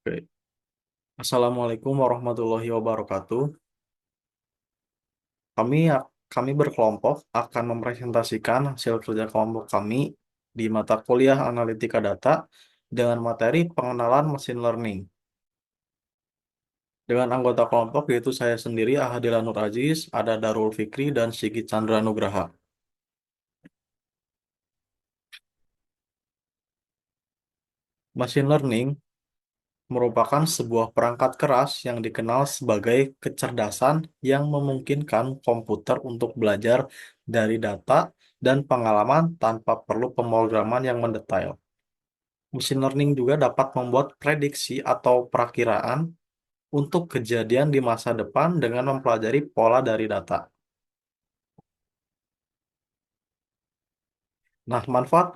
Oke. Assalamualaikum warahmatullahi wabarakatuh. Kami berkelompok akan mempresentasikan hasil kerja kelompok kami di mata kuliah Analitika Data dengan materi pengenalan mesin learning. Dengan anggota kelompok yaitu saya sendiri, Ahadila Nur Aziz, ada Darul Fikri, dan Sigit Chandra Nugraha. Machine learning merupakan sebuah perangkat keras yang dikenal sebagai kecerdasan yang memungkinkan komputer untuk belajar dari data dan pengalaman tanpa perlu pemrograman yang mendetail. Machine learning juga dapat membuat prediksi atau perakiraan untuk kejadian di masa depan dengan mempelajari pola dari data. Nah, manfaat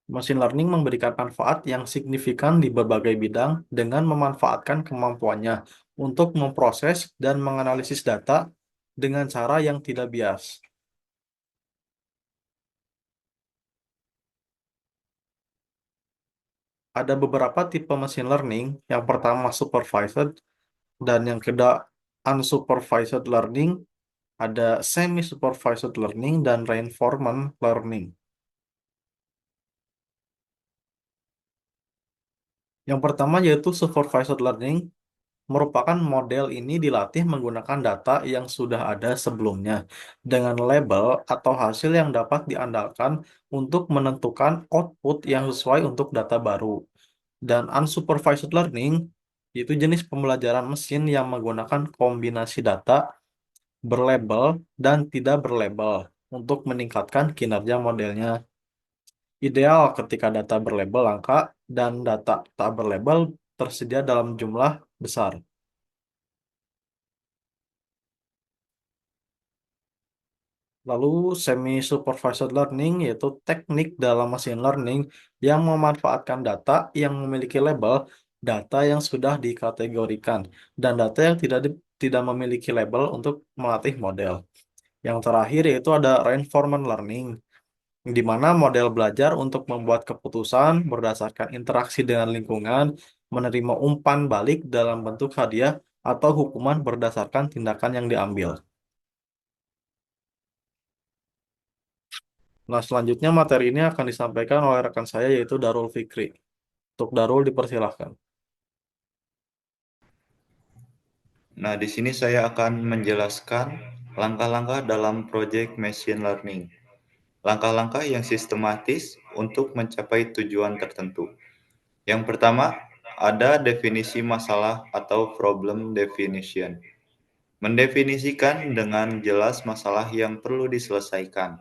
Machine learning memberikan manfaat yang signifikan di berbagai bidang dengan memanfaatkan kemampuannya untuk memproses dan menganalisis data dengan cara yang tidak bias. Ada beberapa tipe machine learning. Yang pertama supervised dan yang kedua unsupervised learning, ada semi-supervised learning dan reinforcement learning. Yang pertama yaitu supervised learning. Merupakan model ini dilatih menggunakan data yang sudah ada sebelumnya dengan label atau hasil yang dapat diandalkan untuk menentukan output yang sesuai untuk data baru. Dan unsupervised learning itu jenis pembelajaran mesin yang menggunakan kombinasi data berlabel dan tidak berlabel untuk meningkatkan kinerja modelnya. Ideal ketika data berlabel angka dan data tak berlabel tersedia dalam jumlah besar. Lalu semi-supervised learning yaitu teknik dalam machine learning yang memanfaatkan data yang memiliki label, data yang sudah dikategorikan, dan data yang tidak memiliki label untuk melatih model. Yang terakhir yaitu ada reinforcement learning, di mana model belajar untuk membuat keputusan berdasarkan interaksi dengan lingkungan, menerima umpan balik dalam bentuk hadiah, atau hukuman berdasarkan tindakan yang diambil. Nah, selanjutnya materi ini akan disampaikan oleh rekan saya yaitu Darul Fikri. Untuk Darul dipersilahkan. Nah, di sini saya akan menjelaskan langkah-langkah dalam proyek machine learning. Langkah-langkah yang sistematis untuk mencapai tujuan tertentu. Yang pertama, ada definisi masalah atau problem definition. Mendefinisikan dengan jelas masalah yang perlu diselesaikan.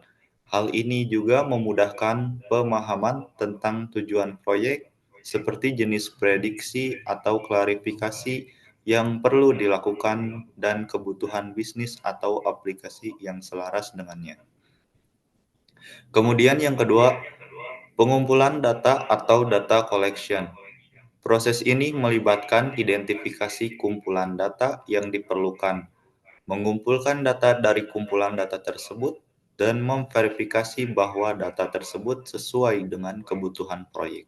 Hal ini juga memudahkan pemahaman tentang tujuan proyek, seperti jenis prediksi atau klarifikasi yang perlu dilakukan dan kebutuhan bisnis atau aplikasi yang selaras dengannya. Kemudian yang kedua, pengumpulan data atau data collection. Proses ini melibatkan identifikasi kumpulan data yang diperlukan, mengumpulkan data dari kumpulan data tersebut, dan memverifikasi bahwa data tersebut sesuai dengan kebutuhan proyek.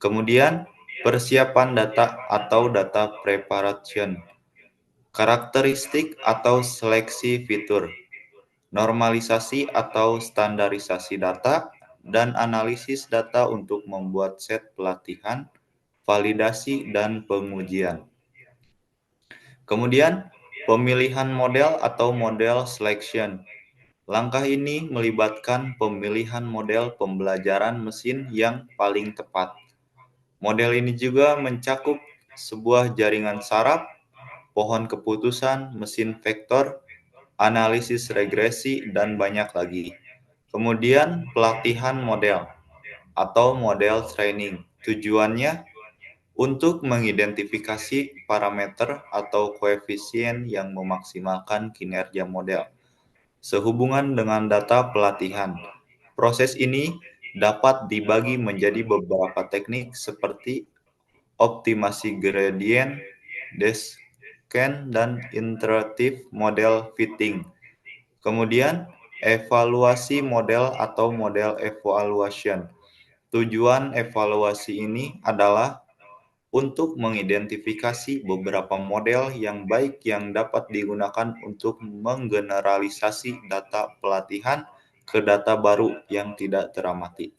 Kemudian, persiapan data atau data preparation, karakteristik atau seleksi fitur, normalisasi atau standarisasi data, dan analisis data untuk membuat set pelatihan, validasi, dan pengujian. Kemudian, pemilihan model atau model selection. Langkah ini melibatkan pemilihan model pembelajaran mesin yang paling tepat. Model ini juga mencakup sebuah jaringan saraf, pohon keputusan, mesin vektor, analisis regresi, dan banyak lagi. Kemudian, pelatihan model atau model training. Tujuannya untuk mengidentifikasi parameter atau koefisien yang memaksimalkan kinerja model sehubungan dengan data pelatihan. Proses ini dapat dibagi menjadi beberapa teknik seperti optimasi gradient descent, dan iteratif model fitting. Kemudian, evaluasi model atau model evaluation. Tujuan evaluasi ini adalah untuk mengidentifikasi beberapa model yang baik yang dapat digunakan untuk menggeneralisasi data pelatihan ke data baru yang tidak teramati.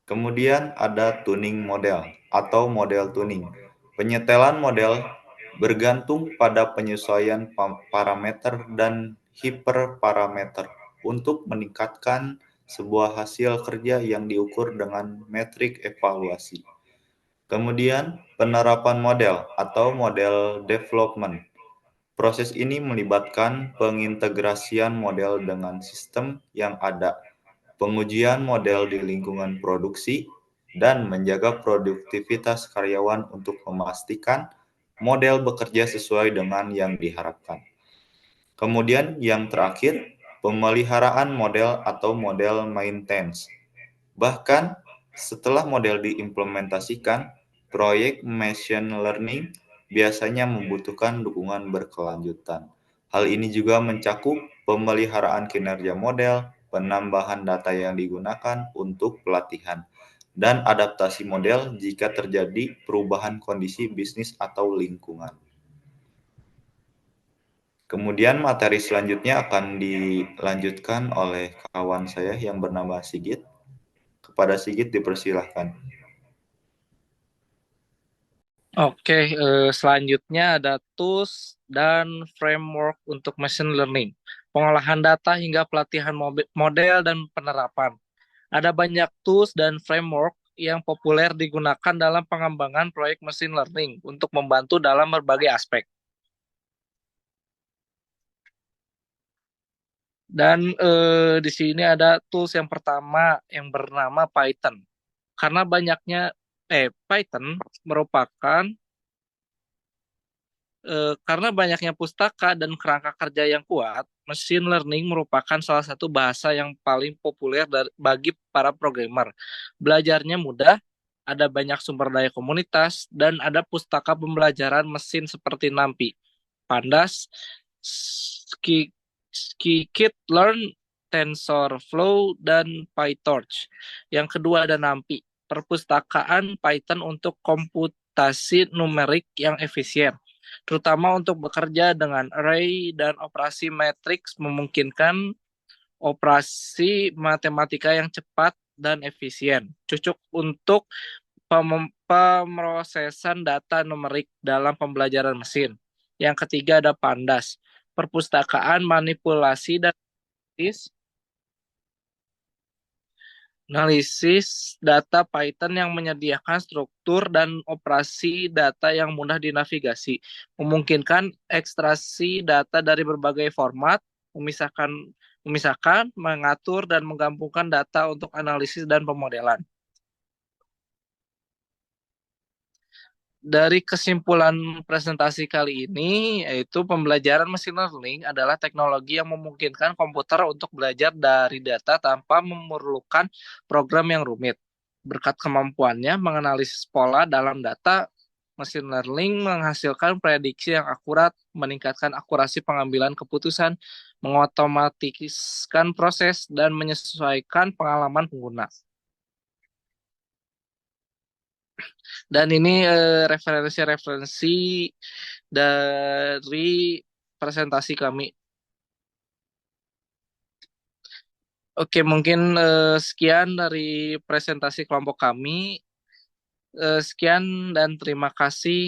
Kemudian ada tuning model atau model tuning. Penyetelan model bergantung pada penyesuaian parameter dan hiperparameter untuk meningkatkan sebuah hasil kerja yang diukur dengan metrik evaluasi. Kemudian, penerapan model atau model development. Proses ini melibatkan pengintegrasian model dengan sistem yang ada, pengujian model di lingkungan produksi, dan menjaga produktivitas karyawan untuk memastikan model bekerja sesuai dengan yang diharapkan. Kemudian yang terakhir, pemeliharaan model atau model maintenance. Bahkan setelah model diimplementasikan, proyek machine learning biasanya membutuhkan dukungan berkelanjutan. Hal ini juga mencakup pemeliharaan kinerja model, penambahan data yang digunakan untuk pelatihan, dan adaptasi model jika terjadi perubahan kondisi bisnis atau lingkungan. Kemudian materi selanjutnya akan dilanjutkan oleh kawan saya yang bernama Sigit. Kepada Sigit dipersilahkan. Oke, selanjutnya ada tools dan framework untuk machine learning, pengolahan data hingga pelatihan model dan penerapan. Ada banyak tools dan framework yang populer digunakan dalam pengembangan proyek machine learning untuk membantu dalam berbagai aspek. Dan di sini ada tools yang pertama yang bernama Python. Karena Python merupakan karena banyaknya pustaka dan kerangka kerja yang kuat, machine learning merupakan salah satu bahasa yang paling populer bagi para programmer. Belajarnya mudah, ada banyak sumber daya komunitas, dan ada pustaka pembelajaran mesin seperti NumPy, Pandas, Scikit-learn, TensorFlow, dan PyTorch. Yang kedua ada NumPy, perpustakaan Python untuk komputasi numerik yang efisien, terutama untuk bekerja dengan array dan operasi matriks memungkinkan operasi matematika yang cepat dan efisien. Cocok untuk pemrosesan data numerik dalam pembelajaran mesin. Yang ketiga ada Pandas, perpustakaan manipulasi dan analisis data Python yang menyediakan struktur dan operasi data yang mudah dinavigasi, memungkinkan ekstraksi data dari berbagai format, memisahkan, mengatur dan menggabungkan data untuk analisis dan pemodelan. Dari kesimpulan presentasi kali ini, yaitu pembelajaran machine learning adalah teknologi yang memungkinkan komputer untuk belajar dari data tanpa memerlukan program yang rumit. Berkat kemampuannya menganalisis pola dalam data, machine learning menghasilkan prediksi yang akurat, meningkatkan akurasi pengambilan keputusan, mengotomatiskan proses, dan menyesuaikan pengalaman pengguna. Dan ini referensi-referensi dari presentasi kami. Oke, mungkin sekian dari presentasi kelompok kami. Sekian dan terima kasih.